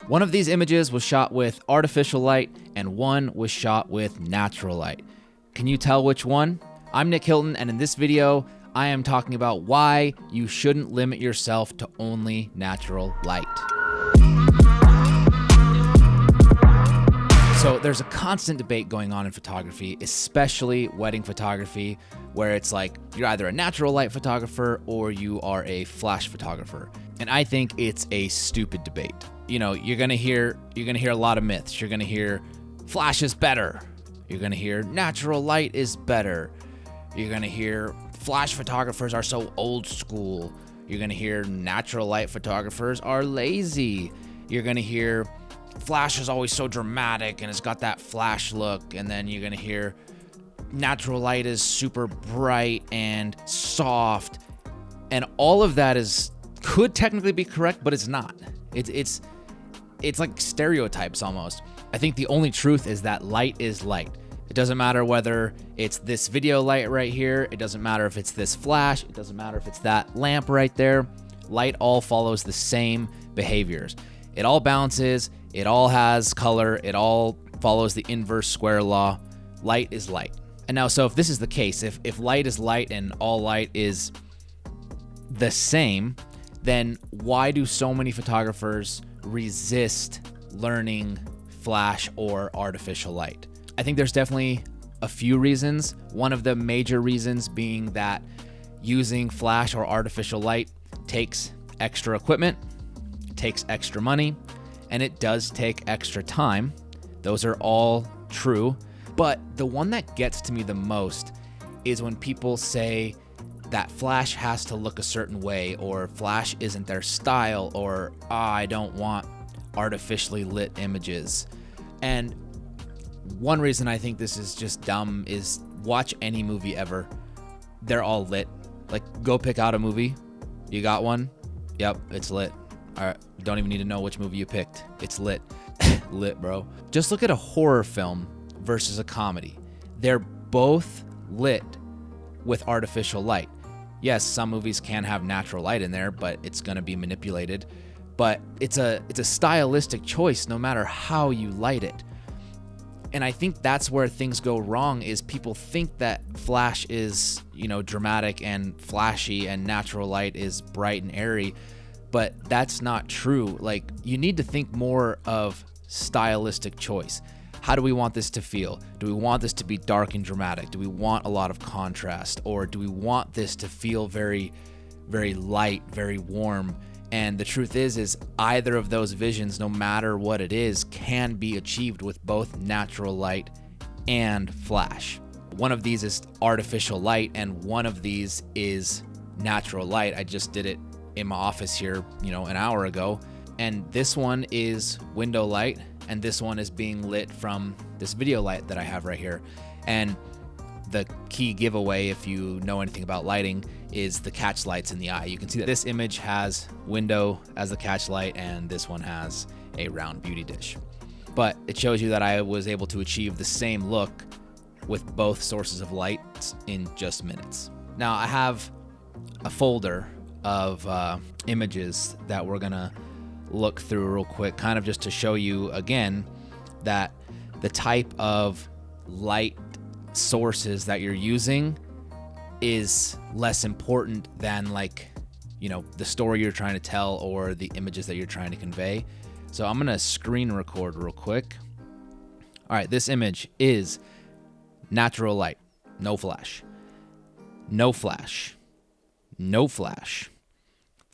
One of these images was shot with artificial light and one was shot with natural light. Can you tell which one? I'm Nick Hilton, and in this video, I am talking about why you shouldn't limit yourself to only natural light. So there's a constant debate going on in photography, especially wedding photography, where it's like you're either a natural light photographer or you are a flash photographer. And I think it's a stupid debate. You know, you're gonna hear a lot of myths. You're gonna hear flash is better. You're gonna hear natural light is better. You're gonna hear flash photographers are so old school. You're gonna hear natural light photographers are lazy. You're gonna hear flash is always so dramatic and it's got that flash look. And then you're gonna hear natural light is super bright and soft. And all of that could technically be correct, but it's not. It's like stereotypes almost. I think the only truth is that light is light. It doesn't matter whether it's this video light right here. It doesn't matter if it's this flash. It doesn't matter if it's that lamp right there. Light all follows the same behaviors. It all bounces. It all has color. It all follows the inverse square law. Light is light. And now, so if this is the case, if light is light and all light is the same, then why do so many photographers resist learning flash or artificial light? I think there's definitely a few reasons. One of the major reasons being that using flash or artificial light takes extra equipment, takes extra money, and it does take extra time. Those are all true. But the one that gets to me the most is when people say that flash has to look a certain way, or flash isn't their style, or I don't want artificially lit images. And one reason I think this is just dumb is watch any movie ever. They're all lit. Like, go pick out a movie. You got one? Yep, it's lit. All right, you don't even need to know which movie you picked. It's lit. Lit, bro. Just look at a horror film versus a comedy. They're both lit with artificial light. Yes, some movies can have natural light in there, but it's going to be manipulated. But it's a stylistic choice no matter how you light it. And I think that's where things go wrong, is people think that flash is, dramatic and flashy and natural light is bright and airy, but that's not true. Like, you need to think more of stylistic choice. How do we want this to feel? Do we want this to be dark and dramatic? Do we want a lot of contrast? Or do we want this to feel very, very light, very warm? And the truth is either of those visions, no matter what it is, can be achieved with both natural light and flash. One of these is artificial light and one of these is natural light. I just did it in my office here, an hour ago. And this one is window light and this one is being lit from this video light that I have right here. And the key giveaway, if you know anything about lighting, is the catch lights in the eye. You can see that this image has window as the catch light and this one has a round beauty dish. But it shows you that I was able to achieve the same look with both sources of light in just minutes. Now I have a folder of images that we're gonna look through real quick, kind of just to show you again that the type of light sources that you're using is less important than the story you're trying to tell or the images that you're trying to convey. So I'm gonna screen record real quick. All right, this image is natural light, no flash, no flash, no flash,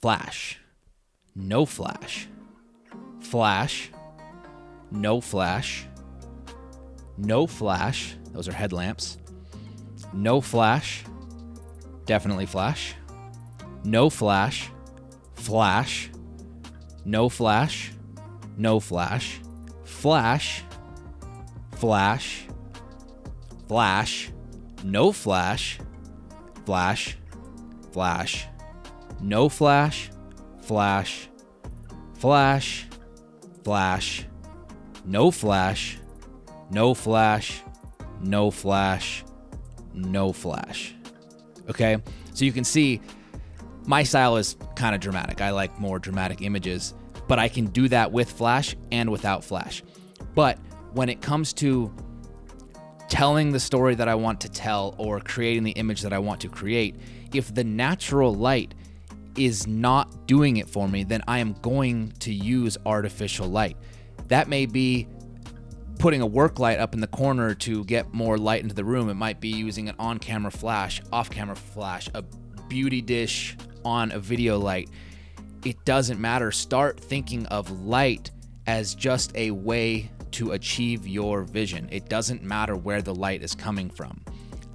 flash, no flash, flash, no flash, no flash. Those are headlamps. No flash, definitely flash. No flash, flash, no flash, no flash, flash, flash, flash, no flash, flash, flash, no flash, flash, flash, flash, no flash, no flash, no flash, no flash. Okay, so you can see my style is kind of dramatic. I like more dramatic images, but I can do that with Flash and without Flash. But when it comes to telling the story that I want to tell or creating the image that I want to create, if the natural light is not doing it for me, then I am going to use artificial light. That may be putting a work light up in the corner to get more light into the room. It might be using an on-camera flash, off-camera flash, a beauty dish on a video light. It doesn't matter. Start thinking of light as just a way to achieve your vision. It doesn't matter where the light is coming from.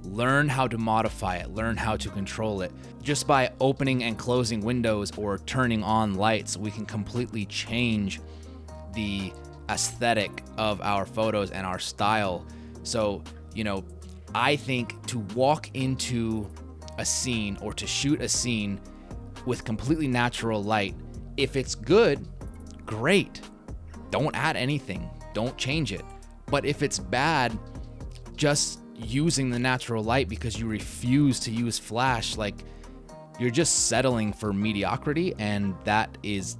Learn how to modify it, learn how to control it. Just by opening and closing windows or turning on lights, we can completely change the aesthetic of our photos and our style. So, I think to walk into a scene or to shoot a scene with completely natural light, if it's good, great. Don't add anything, don't change it. But if it's bad, just using the natural light because you refuse to use Flash, like, you're just settling for mediocrity, and that is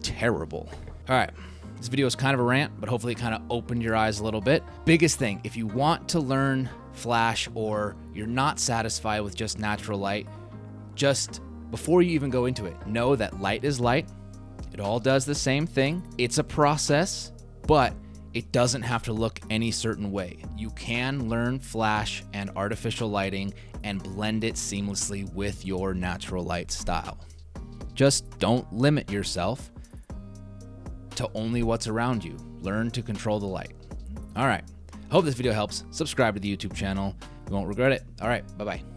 terrible. All right, this video is kind of a rant, but hopefully it kind of opened your eyes a little bit. Biggest thing, if you want to learn Flash or you're not satisfied with just natural light, just before you even go into it, know that light is light. It all does the same thing. It's a process, but it doesn't have to look any certain way. You can learn Flash and artificial lighting and blend it seamlessly with your natural light style. Just don't limit yourself to only what's around you. Learn to control the light. All right. Hope this video helps. Subscribe to the YouTube channel. You won't regret it. All right. Bye-bye.